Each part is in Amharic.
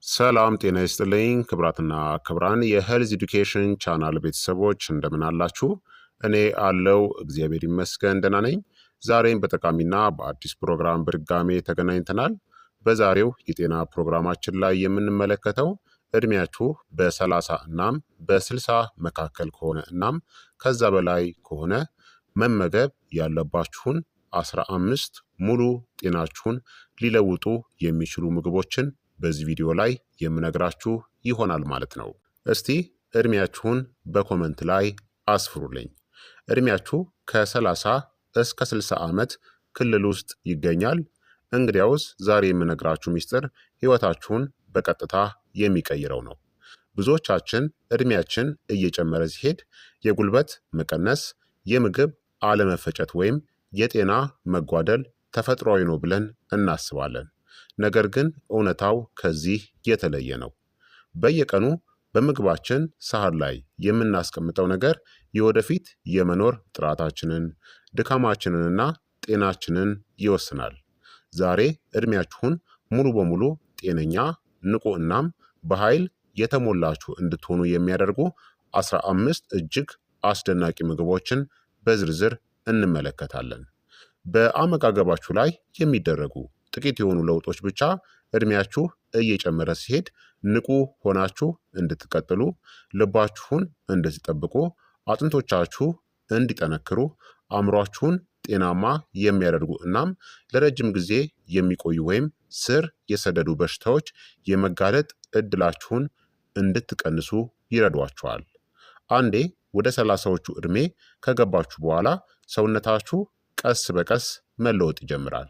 ሰላም ጤና ይስጥልኝ ክብራትና ክብራን የሄልዝ ኤዱኬሽን ቻናል ቤተሰቦች እንደምን አላችሁ? እኔ አለው እግዚአብሔር ይመስገን ደህና ነኝ። ዛሬም በጠቃሚና በአዲስ ፕሮግራም በድጋሜ ተገናኝተናል። በዛሬው የጤና ፕሮግራማችን ላይ የምንመለከተው እድሜያችሁ በ30 እናም በ60 መካከል ከሆነ እናም ከዛ በላይ ከሆነ መመገብ ያለባችሁን 15 ሙሉ ጤናችሁን ሊለውጡ የሚችሉ ምግቦችን በዚህ ቪዲዮ ላይ የምነግራችሁ ይሆናል ማለት ነው። እስቲ እድሜያችሁን በኮመንት ላይ አስፍሩልኝ። እድሜያችሁ ከ30 እስከ 60 ዓመት ክልል ውስጥ ይገኛል? እንግዲያውስ ዛሬ የምነግራችሁ ሚስጥር ህይወታችሁን በቀጥታ የሚቀይረው ነው። ብዙዎቻችን እድሜያችን እየጨመረ ሲሄድ የጉልበት መቀነስ፣ የምግብ አለመፈጨት ወይም የጤና መጓደል ተፈጥሯዊ ነው ብለን እናስባለን። ነገር ግን እውነታው ከዚህ የተለየ ነው። በየቀኑ በምግባችን ሳህን ላይ የምናስቀምጠው ነገር የወደፊት የመኖር ጥራታችንን፣ ድካማችንንና ጤናችንን ይወስናል። ዛሬ እድሜያችሁን ሙሉ በሙሉ ጤነኛ፣ ንቁ እናም በኃይል የተሞላችሁ እንድትሆኑ የሚያደርጉ 15 እጅግ አስደናቂ ምግቦችን በዝርዝር እንመለከታለን። በአመጋገባችሁ ላይ የሚደረጉ ጥቂት የሆኑ ለውጦች ብቻ እድሜያችሁ እየጨመረ ሲሄድ ንቁ ሆናችሁ እንድትቀጥሉ፣ ልባችሁን እንድትጠብቁ፣ አጥንቶቻችሁ እንዲጠነክሩ፣ አእምሯችሁን ጤናማ የሚያደርጉ እናም ለረጅም ጊዜ የሚቆዩ ወይም ስር የሰደዱ በሽታዎች የመጋለጥ እድላችሁን እንድትቀንሱ ይረዷችኋል። አንዴ ወደ 30ዎቹ ዕድሜ ከገባችሁ በኋላ ሰውነታችሁ ቀስ በቀስ መለወጥ ይጀምራል።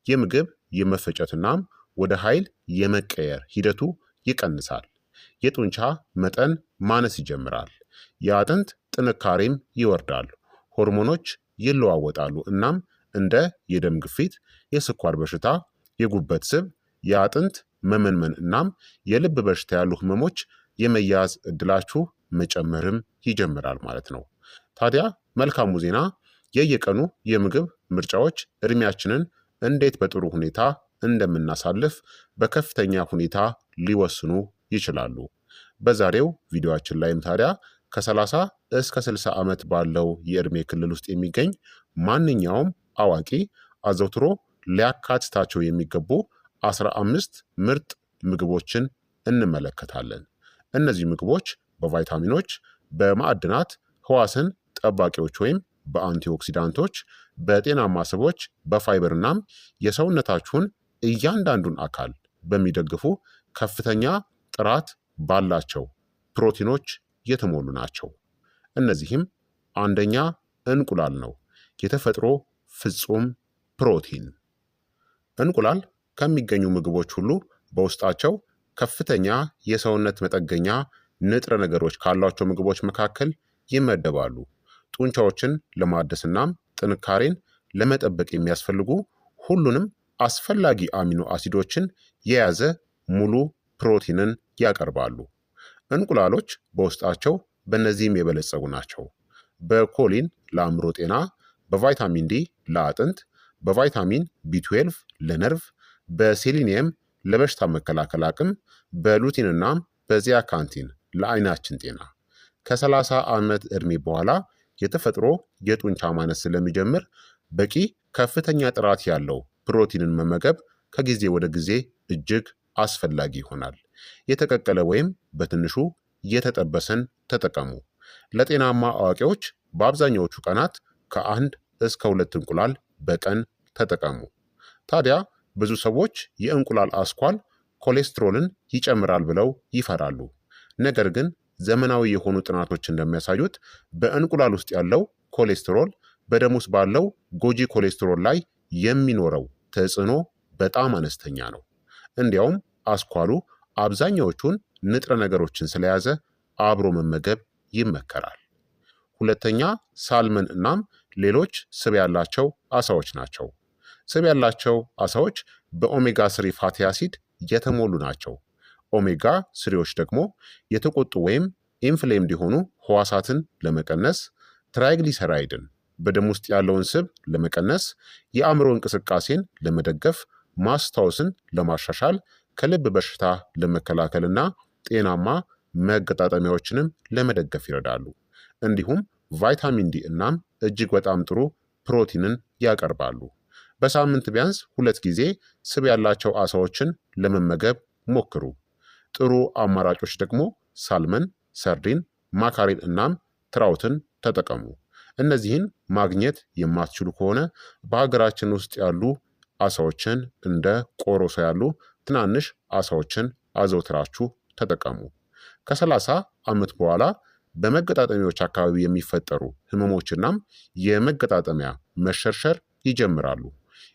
የምግብ የመፈጨትናም ወደ ኃይል የመቀየር ሂደቱ ይቀንሳል። የጡንቻ መጠን ማነስ ይጀምራል። የአጥንት ጥንካሬም ይወርዳል። ሆርሞኖች ይለዋወጣሉ እናም እንደ የደም ግፊት፣ የስኳር በሽታ፣ የጉበት ስብ፣ የአጥንት መመንመን እናም የልብ በሽታ ያሉ ህመሞች የመያዝ እድላችሁ መጨመርም ይጀምራል ማለት ነው። ታዲያ መልካሙ ዜና የየቀኑ የምግብ ምርጫዎች እድሜያችንን እንዴት በጥሩ ሁኔታ እንደምናሳልፍ በከፍተኛ ሁኔታ ሊወስኑ ይችላሉ። በዛሬው ቪዲዮአችን ላይም ታዲያ ከ30 እስከ 60 ዓመት ባለው የዕድሜ ክልል ውስጥ የሚገኝ ማንኛውም አዋቂ አዘውትሮ ሊያካትታቸው የሚገቡ 15 ምርጥ ምግቦችን እንመለከታለን። እነዚህ ምግቦች በቫይታሚኖች፣ በማዕድናት፣ ህዋስን ጠባቂዎች ወይም በአንቲኦክሲዳንቶች፣ በጤናማ ስቦች፣ በፋይበር እናም የሰውነታችሁን እያንዳንዱን አካል በሚደግፉ ከፍተኛ ጥራት ባላቸው ፕሮቲኖች የተሞሉ ናቸው። እነዚህም አንደኛ እንቁላል ነው። የተፈጥሮ ፍጹም ፕሮቲን። እንቁላል ከሚገኙ ምግቦች ሁሉ በውስጣቸው ከፍተኛ የሰውነት መጠገኛ ንጥረ ነገሮች ካሏቸው ምግቦች መካከል ይመደባሉ። ጡንቻዎችን ለማደስናም ጥንካሬን ለመጠበቅ የሚያስፈልጉ ሁሉንም አስፈላጊ አሚኖ አሲዶችን የያዘ ሙሉ ፕሮቲንን ያቀርባሉ። እንቁላሎች በውስጣቸው በእነዚህም የበለጸጉ ናቸው። በኮሊን ለአእምሮ ጤና፣ በቫይታሚን ዲ ለአጥንት፣ በቫይታሚን ቢ12 ለነርቭ፣ በሴሊኒየም ለበሽታ መከላከል አቅም፣ በሉቲንናም በዚያካንቲን ለአይናችን ጤና። ከ30 ዓመት ዕድሜ በኋላ የተፈጥሮ የጡንቻ ማነስ ስለሚጀምር በቂ ከፍተኛ ጥራት ያለው ፕሮቲንን መመገብ ከጊዜ ወደ ጊዜ እጅግ አስፈላጊ ይሆናል። የተቀቀለ ወይም በትንሹ የተጠበሰን ተጠቀሙ። ለጤናማ አዋቂዎች በአብዛኛዎቹ ቀናት ከ1 እስከ 2 እንቁላል በቀን ተጠቀሙ። ታዲያ ብዙ ሰዎች የእንቁላል አስኳል ኮሌስትሮልን ይጨምራል ብለው ይፈራሉ። ነገር ግን ዘመናዊ የሆኑ ጥናቶች እንደሚያሳዩት በእንቁላል ውስጥ ያለው ኮሌስትሮል በደም ውስጥ ባለው ጎጂ ኮሌስትሮል ላይ የሚኖረው ተጽዕኖ በጣም አነስተኛ ነው። እንዲያውም አስኳሉ አብዛኛዎቹን ንጥረ ነገሮችን ስለያዘ አብሮ መመገብ ይመከራል። ሁለተኛ ሳልመን እናም ሌሎች ስብ ያላቸው አሳዎች ናቸው። ስብ ያላቸው አሳዎች በኦሜጋ ስሪ ፋቲ አሲድ የተሞሉ ናቸው። ኦሜጋ ስሪዎች ደግሞ የተቆጡ ወይም ኢንፍሌምድ የሆኑ ህዋሳትን ለመቀነስ፣ ትራይግሊሰራይድን በደም ውስጥ ያለውን ስብ ለመቀነስ፣ የአእምሮ እንቅስቃሴን ለመደገፍ፣ ማስታወስን ለማሻሻል፣ ከልብ በሽታ ለመከላከልና ጤናማ መገጣጠሚያዎችንም ለመደገፍ ይረዳሉ። እንዲሁም ቫይታሚን ዲ እናም እጅግ በጣም ጥሩ ፕሮቲንን ያቀርባሉ። በሳምንት ቢያንስ 2 ጊዜ ስብ ያላቸው አሳዎችን ለመመገብ ሞክሩ። ጥሩ አማራጮች ደግሞ ሳልመን፣ ሰርዲን፣ ማካሬል እናም ትራውትን ተጠቀሙ። እነዚህን ማግኘት የማትችሉ ከሆነ በሀገራችን ውስጥ ያሉ አሳዎችን እንደ ቆሮሶ ያሉ ትናንሽ አሳዎችን አዘውትራችሁ ተጠቀሙ። ከ30 ዓመት በኋላ በመገጣጠሚያዎች አካባቢ የሚፈጠሩ ህመሞችናም የመገጣጠሚያ መሸርሸር ይጀምራሉ።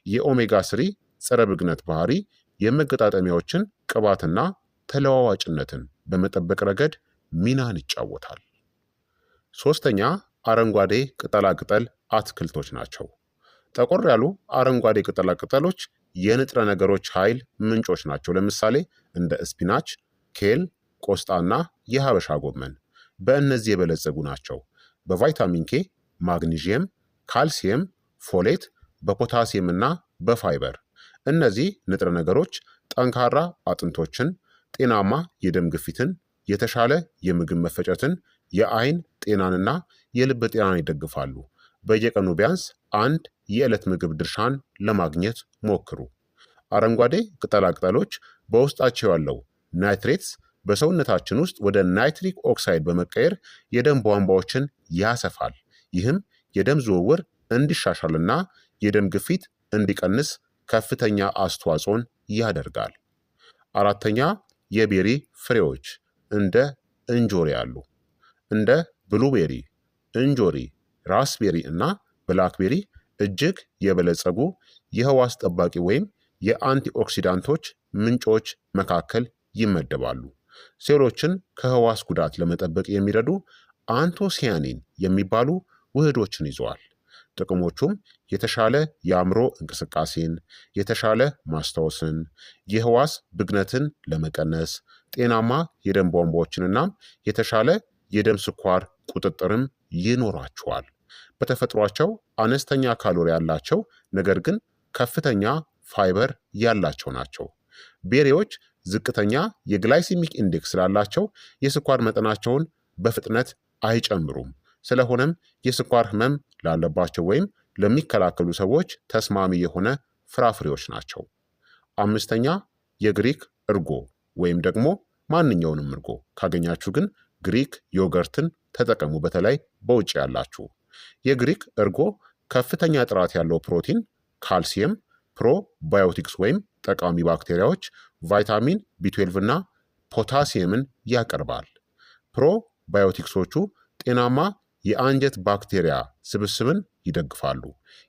የኦሜጋ ስሪ ጸረ ብግነት ባህሪ የመገጣጠሚያዎችን ቅባትና ተለዋዋጭነትን በመጠበቅ ረገድ ሚናን ይጫወታል። ሶስተኛ አረንጓዴ ቅጠላቅጠል አትክልቶች ናቸው። ጠቆር ያሉ አረንጓዴ ቅጠላቅጠሎች የንጥረ ነገሮች ኃይል ምንጮች ናቸው። ለምሳሌ እንደ ስፒናች፣ ኬል፣ ቆስጣና የሀበሻ ጎመን በእነዚህ የበለጸጉ ናቸው። በቫይታሚን ኬ፣ ማግኒዥየም፣ ካልሲየም፣ ፎሌት፣ በፖታሲየም እና በፋይበር። እነዚህ ንጥረ ነገሮች ጠንካራ አጥንቶችን፣ ጤናማ የደም ግፊትን፣ የተሻለ የምግብ መፈጨትን፣ የአይን ጤናንና የልብ ጤናን ይደግፋሉ። በየቀኑ ቢያንስ አንድ የዕለት ምግብ ድርሻን ለማግኘት ሞክሩ። አረንጓዴ ቅጠላቅጠሎች በውስጣቸው ያለው ናይትሬትስ በሰውነታችን ውስጥ ወደ ናይትሪክ ኦክሳይድ በመቀየር የደም ቧንቧዎችን ያሰፋል። ይህም የደም ዝውውር እንዲሻሻልና የደም ግፊት እንዲቀንስ ከፍተኛ አስተዋጽኦን ያደርጋል። አራተኛ የቤሪ ፍሬዎች እንደ እንጆሪ ያሉ እንደ ብሉቤሪ፣ እንጆሪ፣ ራስቤሪ እና ብላክቤሪ እጅግ የበለጸጉ የህዋስ ጠባቂ ወይም የአንቲኦክሲዳንቶች ምንጮች መካከል ይመደባሉ። ሴሎችን ከህዋስ ጉዳት ለመጠበቅ የሚረዱ አንቶሲያኒን የሚባሉ ውህዶችን ይዘዋል። ጥቅሞቹም የተሻለ የአእምሮ እንቅስቃሴን፣ የተሻለ ማስታወስን፣ የህዋስ ብግነትን ለመቀነስ፣ ጤናማ የደም ቧንቧዎችንና የተሻለ የደም ስኳር ቁጥጥርም ይኖራቸዋል። በተፈጥሯቸው አነስተኛ ካሎሪ ያላቸው ነገር ግን ከፍተኛ ፋይበር ያላቸው ናቸው። ቤሪዎች ዝቅተኛ የግላይሲሚክ ኢንዴክስ ስላላቸው የስኳር መጠናቸውን በፍጥነት አይጨምሩም። ስለሆነም የስኳር ህመም ላለባቸው ወይም ለሚከላከሉ ሰዎች ተስማሚ የሆነ ፍራፍሬዎች ናቸው። አምስተኛ የግሪክ እርጎ ወይም ደግሞ ማንኛውንም እርጎ ካገኛችሁ ግን ግሪክ ዮገርትን ተጠቀሙ። በተለይ በውጭ ያላችሁ የግሪክ እርጎ ከፍተኛ ጥራት ያለው ፕሮቲን፣ ካልሲየም፣ ፕሮባዮቲክስ ወይም ጠቃሚ ባክቴሪያዎች፣ ቫይታሚን ቢ12 እና ፖታሲየምን ያቀርባል። ፕሮባዮቲክሶቹ ጤናማ የአንጀት ባክቴሪያ ስብስብን ይደግፋሉ።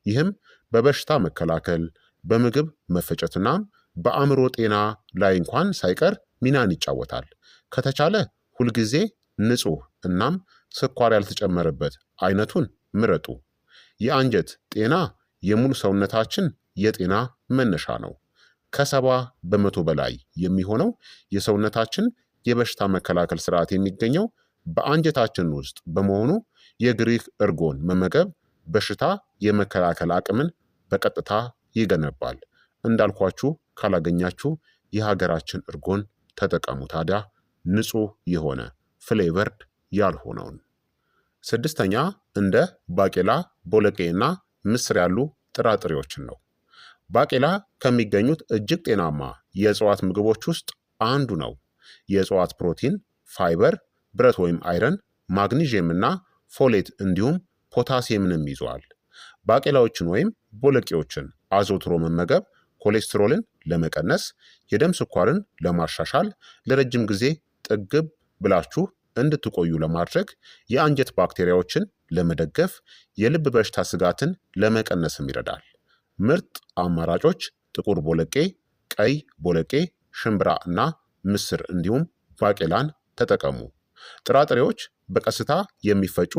ይህም በበሽታ መከላከል፣ በምግብ መፈጨትና በአእምሮ ጤና ላይ እንኳን ሳይቀር ሚናን ይጫወታል። ከተቻለ ሁልጊዜ ንጹህ እናም ስኳር ያልተጨመረበት አይነቱን ምረጡ። የአንጀት ጤና የሙሉ ሰውነታችን የጤና መነሻ ነው። ከ70% በላይ የሚሆነው የሰውነታችን የበሽታ መከላከል ስርዓት የሚገኘው በአንጀታችን ውስጥ በመሆኑ የግሪክ እርጎን መመገብ በሽታ የመከላከል አቅምን በቀጥታ ይገነባል። እንዳልኳችሁ ካላገኛችሁ የሀገራችን እርጎን ተጠቀሙ። ታዲያ ንጹህ የሆነ ፍሌቨርድ ያልሆነውን። ስድስተኛ እንደ ባቄላ፣ ቦለቄና ምስር ያሉ ጥራጥሬዎችን ነው። ባቄላ ከሚገኙት እጅግ ጤናማ የእጽዋት ምግቦች ውስጥ አንዱ ነው። የእጽዋት ፕሮቲን፣ ፋይበር፣ ብረት ወይም አይረን፣ ማግኒዥየም እና ፎሌት እንዲሁም ፖታሲየምንም ይዘዋል። ባቄላዎችን ወይም ቦለቄዎችን አዘውትሮ መመገብ ኮሌስትሮልን ለመቀነስ፣ የደም ስኳርን ለማሻሻል፣ ለረጅም ጊዜ ጥግብ ብላችሁ እንድትቆዩ ለማድረግ፣ የአንጀት ባክቴሪያዎችን ለመደገፍ፣ የልብ በሽታ ስጋትን ለመቀነስም ይረዳል። ምርጥ አማራጮች ጥቁር ቦለቄ፣ ቀይ ቦለቄ፣ ሽምብራ እና ምስር እንዲሁም ባቄላን ተጠቀሙ። ጥራጥሬዎች በቀስታ የሚፈጩ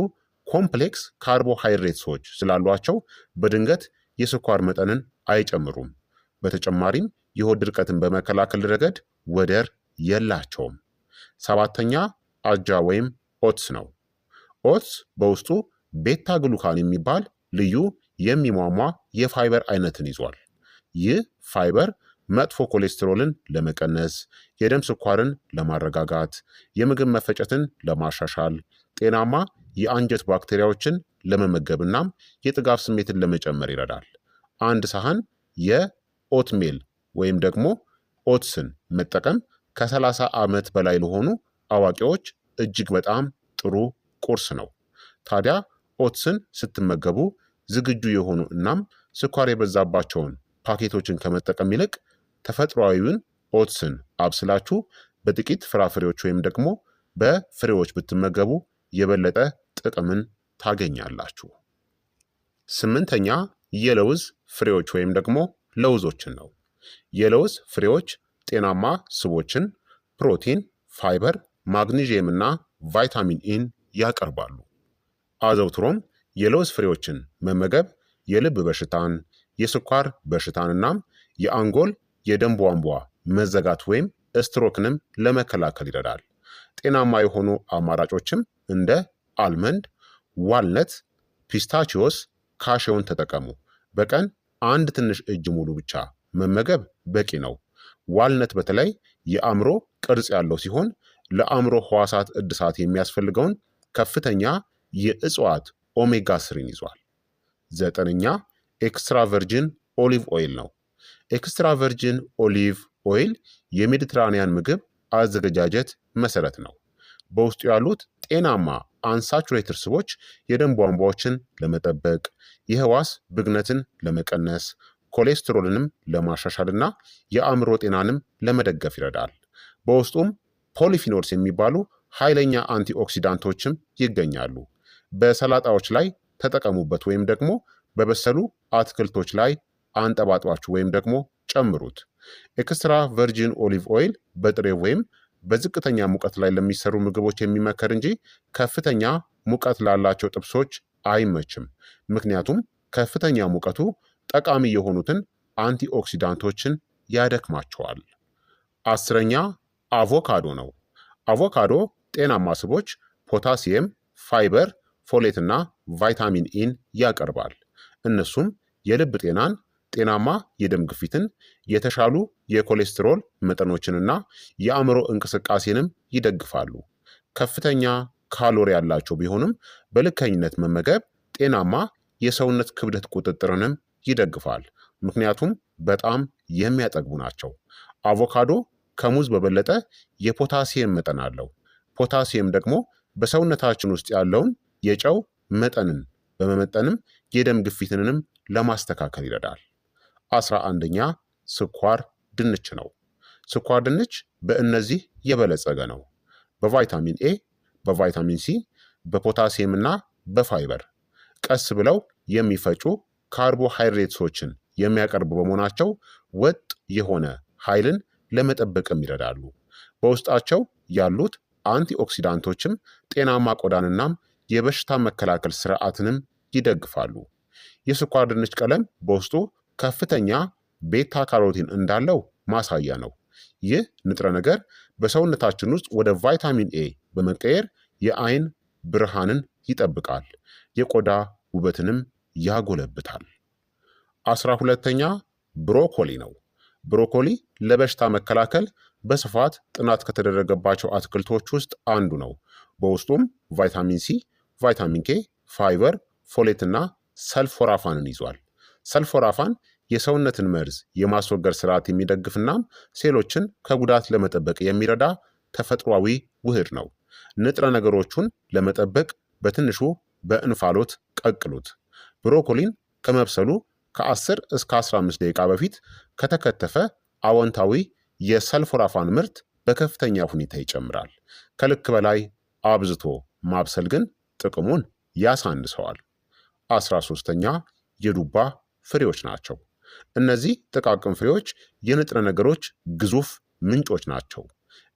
ኮምፕሌክስ ካርቦሃይድሬትሶች ስላሏቸው በድንገት የስኳር መጠንን አይጨምሩም። በተጨማሪም የሆድ ድርቀትን በመከላከል ረገድ ወደር የላቸውም። ሰባተኛ አጃ ወይም ኦትስ ነው። ኦትስ በውስጡ ቤታ ግሉካን የሚባል ልዩ የሚሟሟ የፋይበር አይነትን ይዟል። ይህ ፋይበር መጥፎ ኮሌስትሮልን ለመቀነስ፣ የደም ስኳርን ለማረጋጋት፣ የምግብ መፈጨትን ለማሻሻል፣ ጤናማ የአንጀት ባክቴሪያዎችን ለመመገብ እናም የጥጋብ ስሜትን ለመጨመር ይረዳል። አንድ ሳህን የኦትሜል ወይም ደግሞ ኦትስን መጠቀም ከ30 ዓመት በላይ ለሆኑ አዋቂዎች እጅግ በጣም ጥሩ ቁርስ ነው። ታዲያ ኦትስን ስትመገቡ ዝግጁ የሆኑ እናም ስኳር የበዛባቸውን ፓኬቶችን ከመጠቀም ይልቅ ተፈጥሯዊውን ኦትስን አብስላችሁ በጥቂት ፍራፍሬዎች ወይም ደግሞ በፍሬዎች ብትመገቡ የበለጠ ጥቅምን ታገኛላችሁ። ስምንተኛ የለውዝ ፍሬዎች ወይም ደግሞ ለውዞችን ነው። የለውዝ ፍሬዎች ጤናማ ስቦችን፣ ፕሮቲን፣ ፋይበር፣ ማግኒዥየም እና ቫይታሚን ኢን ያቀርባሉ። አዘውትሮም የለውዝ ፍሬዎችን መመገብ የልብ በሽታን፣ የስኳር በሽታን እናም የአንጎል የደም ቧንቧ መዘጋት ወይም ስትሮክንም ለመከላከል ይረዳል። ጤናማ የሆኑ አማራጮችም እንደ አልመንድ፣ ዋልነት፣ ፒስታቺዮስ፣ ካሼውን ተጠቀሙ። በቀን አንድ ትንሽ እጅ ሙሉ ብቻ መመገብ በቂ ነው። ዋልነት በተለይ የአእምሮ ቅርጽ ያለው ሲሆን ለአእምሮ ህዋሳት እድሳት የሚያስፈልገውን ከፍተኛ የእጽዋት ኦሜጋ ስሪን ይዟል። ዘጠነኛ ኤክስትራ ቨርጂን ኦሊቭ ኦይል ነው። ኤክስትራ ቨርጂን ኦሊቭ ኦይል የሜዲትራኒያን ምግብ አዘገጃጀት መሰረት ነው። በውስጡ ያሉት ጤናማ አንሳቹሬትድ ስቦች የደም ቧንቧዎችን ለመጠበቅ፣ የህዋስ ብግነትን ለመቀነስ፣ ኮሌስትሮልንም ለማሻሻል እና የአእምሮ ጤናንም ለመደገፍ ይረዳል። በውስጡም ፖሊፊኖልስ የሚባሉ ኃይለኛ አንቲኦክሲዳንቶችም ይገኛሉ። በሰላጣዎች ላይ ተጠቀሙበት ወይም ደግሞ በበሰሉ አትክልቶች ላይ አንጠባጥባችሁ ወይም ደግሞ ጨምሩት። ኤክስትራ ቨርጂን ኦሊቭ ኦይል በጥሬው ወይም በዝቅተኛ ሙቀት ላይ ለሚሰሩ ምግቦች የሚመከር እንጂ ከፍተኛ ሙቀት ላላቸው ጥብሶች አይመችም። ምክንያቱም ከፍተኛ ሙቀቱ ጠቃሚ የሆኑትን አንቲኦክሲዳንቶችን ያደክማቸዋል። አስረኛ አቮካዶ ነው። አቮካዶ ጤናማ ስቦች፣ ፖታሲየም፣ ፋይበር፣ ፎሌት እና ቫይታሚን ኢን ያቀርባል። እነሱም የልብ ጤናን፣ ጤናማ የደም ግፊትን፣ የተሻሉ የኮሌስትሮል መጠኖችንና የአእምሮ እንቅስቃሴንም ይደግፋሉ። ከፍተኛ ካሎሪ ያላቸው ቢሆንም በልከኝነት መመገብ ጤናማ የሰውነት ክብደት ቁጥጥርንም ይደግፋል። ምክንያቱም በጣም የሚያጠግቡ ናቸው። አቮካዶ ከሙዝ በበለጠ የፖታሲየም መጠን አለው። ፖታሲየም ደግሞ በሰውነታችን ውስጥ ያለውን የጨው መጠንን በመመጠንም የደም ግፊትንም ለማስተካከል ይረዳል። 11ኛ ስኳር ድንች ነው። ስኳር ድንች በእነዚህ የበለጸገ ነው። በቫይታሚን ኤ፣ በቫይታሚን ሲ፣ በፖታሲየም እና በፋይበር ቀስ ብለው የሚፈጩ ካርቦሃይድሬትሶችን የሚያቀርቡ በመሆናቸው ወጥ የሆነ ኃይልን ለመጠበቅም ይረዳሉ። በውስጣቸው ያሉት አንቲኦክሲዳንቶችም ጤናማ ቆዳንናም የበሽታ መከላከል ስርዓትንም ይደግፋሉ። የስኳር ድንች ቀለም በውስጡ ከፍተኛ ቤታ ካሮቲን እንዳለው ማሳያ ነው። ይህ ንጥረ ነገር በሰውነታችን ውስጥ ወደ ቫይታሚን ኤ በመቀየር የአይን ብርሃንን ይጠብቃል፣ የቆዳ ውበትንም ያጎለብታል። 12ኛ ብሮኮሊ ነው። ብሮኮሊ ለበሽታ መከላከል በስፋት ጥናት ከተደረገባቸው አትክልቶች ውስጥ አንዱ ነው። በውስጡም ቫይታሚን ሲ፣ ቫይታሚን ኬ፣ ፋይበር፣ ፎሌት እና ሰልፎራፋንን ይዟል። ሰልፎራፋን የሰውነትን መርዝ የማስወገድ ስርዓት የሚደግፍናም ሴሎችን ከጉዳት ለመጠበቅ የሚረዳ ተፈጥሯዊ ውህድ ነው። ንጥረ ነገሮቹን ለመጠበቅ በትንሹ በእንፋሎት ቀቅሉት። ብሮኮሊን ከመብሰሉ ከ10 እስከ 15 ደቂቃ በፊት ከተከተፈ አዎንታዊ የሰልፎራፋን ምርት በከፍተኛ ሁኔታ ይጨምራል። ከልክ በላይ አብዝቶ ማብሰል ግን ጥቅሙን ያሳንሰዋል። 13ኛ የዱባ ፍሬዎች ናቸው። እነዚህ ጥቃቅን ፍሬዎች የንጥረ ነገሮች ግዙፍ ምንጮች ናቸው።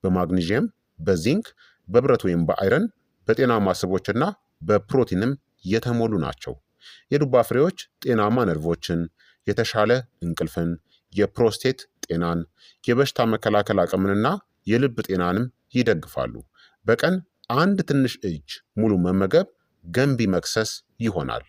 በማግኒዥየም፣ በዚንክ፣ በብረት ወይም በአይረን፣ በጤናማ ስቦችና በፕሮቲንም የተሞሉ ናቸው። የዱባ ፍሬዎች ጤናማ ነርቮችን፣ የተሻለ እንቅልፍን፣ የፕሮስቴት ጤናን፣ የበሽታ መከላከል አቅምንና የልብ ጤናንም ይደግፋሉ። በቀን አንድ ትንሽ እጅ ሙሉ መመገብ ገንቢ መክሰስ ይሆናል።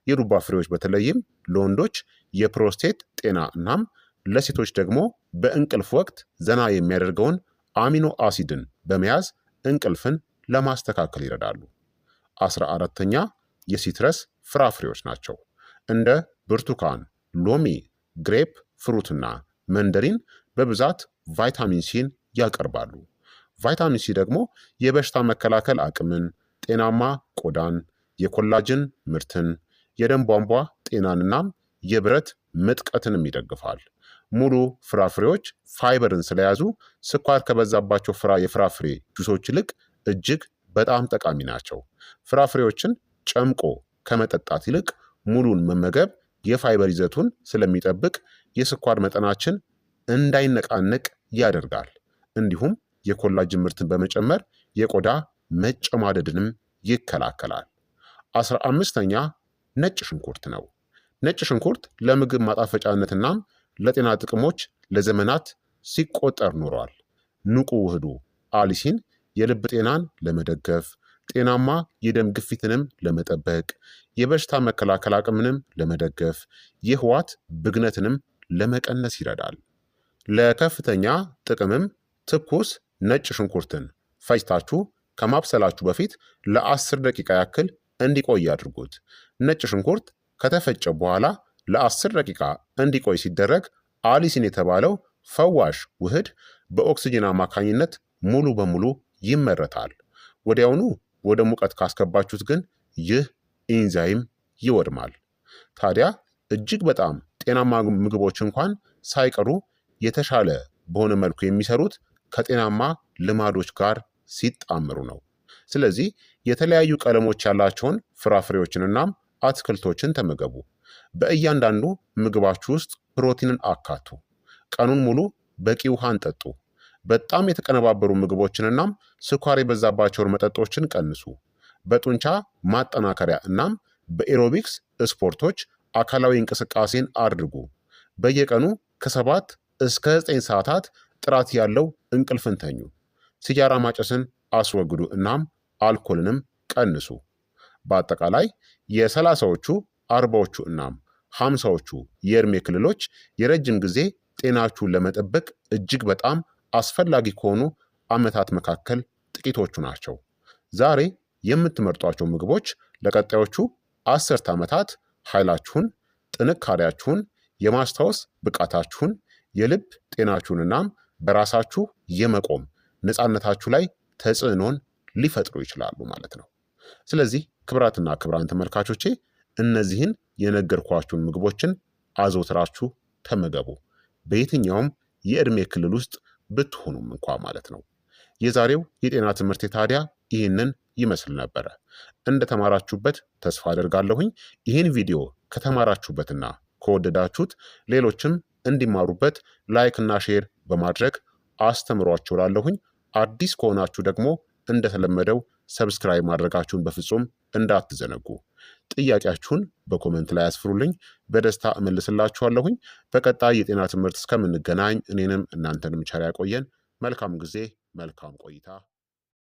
የዱባ ፍሬዎች በተለይም ለወንዶች የፕሮስቴት ጤና እናም ለሴቶች ደግሞ በእንቅልፍ ወቅት ዘና የሚያደርገውን አሚኖ አሲድን በመያዝ እንቅልፍን ለማስተካከል ይረዳሉ። 14ተኛ የሲትረስ ፍራፍሬዎች ናቸው። እንደ ብርቱካን፣ ሎሚ፣ ግሬፕ ፍሩትና መንደሪን በብዛት ቫይታሚን ሲን ያቀርባሉ። ቫይታሚን ሲ ደግሞ የበሽታ መከላከል አቅምን፣ ጤናማ ቆዳን፣ የኮላጅን ምርትን፣ የደም ቧንቧ ጤናንና የብረት ምጥቀትንም ይደግፋል። ሙሉ ፍራፍሬዎች ፋይበርን ስለያዙ ስኳር ከበዛባቸው የፍራፍሬ ጁሶች ይልቅ እጅግ በጣም ጠቃሚ ናቸው። ፍራፍሬዎችን ጨምቆ ከመጠጣት ይልቅ ሙሉን መመገብ የፋይበር ይዘቱን ስለሚጠብቅ የስኳር መጠናችን እንዳይነቃነቅ ያደርጋል። እንዲሁም የኮላጅን ምርትን በመጨመር የቆዳ መጨማደድንም ይከላከላል። 15ተኛ ነጭ ሽንኩርት ነው። ነጭ ሽንኩርት ለምግብ ማጣፈጫነትናም ለጤና ጥቅሞች ለዘመናት ሲቆጠር ኖሯል። ንቁ ውህዱ አሊሲን የልብ ጤናን ለመደገፍ፣ ጤናማ የደም ግፊትንም ለመጠበቅ፣ የበሽታ መከላከል አቅምንም ለመደገፍ፣ የህዋት ብግነትንም ለመቀነስ ይረዳል። ለከፍተኛ ጥቅምም ትኩስ ነጭ ሽንኩርትን ፈጭታችሁ ከማብሰላችሁ በፊት ለ10 ደቂቃ ያክል እንዲቆይ አድርጉት። ነጭ ሽንኩርት ከተፈጨ በኋላ ለ10 ደቂቃ እንዲቆይ ሲደረግ አሊሲን የተባለው ፈዋሽ ውህድ በኦክስጅን አማካኝነት ሙሉ በሙሉ ይመረታል። ወዲያውኑ ወደ ሙቀት ካስገባችሁት ግን ይህ ኢንዛይም ይወድማል። ታዲያ እጅግ በጣም ጤናማ ምግቦች እንኳን ሳይቀሩ የተሻለ በሆነ መልኩ የሚሰሩት ከጤናማ ልማዶች ጋር ሲጣመሩ ነው። ስለዚህ የተለያዩ ቀለሞች ያላቸውን ፍራፍሬዎችንናም አትክልቶችን ተመገቡ። በእያንዳንዱ ምግባችሁ ውስጥ ፕሮቲንን አካቱ። ቀኑን ሙሉ በቂ ውሃን ጠጡ። በጣም የተቀነባበሩ ምግቦችንናም ስኳር የበዛባቸውን መጠጦችን ቀንሱ። በጡንቻ ማጠናከሪያ እናም በኤሮቢክስ ስፖርቶች አካላዊ እንቅስቃሴን አድርጉ። በየቀኑ ከ7 እስከ 9 ሰዓታት ጥራት ያለው እንቅልፍን ተኙ። ሲጃራ ማጨስን አስወግዱ እናም አልኮልንም ቀንሱ። በአጠቃላይ የ30ዎቹ 40ዎቹ እናም 50ዎቹ የእድሜ ክልሎች የረጅም ጊዜ ጤናችሁን ለመጠበቅ እጅግ በጣም አስፈላጊ ከሆኑ ዓመታት መካከል ጥቂቶቹ ናቸው። ዛሬ የምትመርጧቸው ምግቦች ለቀጣዮቹ 10 ዓመታት ኃይላችሁን፣ ጥንካሬያችሁን፣ የማስታወስ ብቃታችሁን፣ የልብ ጤናችሁንናም በራሳችሁ የመቆም ነፃነታችሁ ላይ ተጽዕኖን ሊፈጥሩ ይችላሉ ማለት ነው። ስለዚህ ክቡራትና ክቡራን ተመልካቾቼ እነዚህን የነገርኳችሁን ምግቦችን አዘውትራችሁ ተመገቡ፣ በየትኛውም የዕድሜ ክልል ውስጥ ብትሆኑም እንኳ ማለት ነው። የዛሬው የጤና ትምህርት ታዲያ ይህንን ይመስል ነበረ። እንደተማራችሁበት ተስፋ አደርጋለሁኝ። ይህን ቪዲዮ ከተማራችሁበትና ከወደዳችሁት ሌሎችም እንዲማሩበት ላይክና ሼር በማድረግ አስተምሯቸው ላለሁኝ። አዲስ ከሆናችሁ ደግሞ እንደተለመደው ሰብስክራይብ ማድረጋችሁን በፍጹም እንዳትዘነጉ። ጥያቄያችሁን በኮመንት ላይ አስፍሩልኝ፣ በደስታ እመልስላችኋለሁኝ። በቀጣይ የጤና ትምህርት እስከምንገናኝ እኔንም እናንተንም ቸር ያቆየን። መልካም ጊዜ፣ መልካም ቆይታ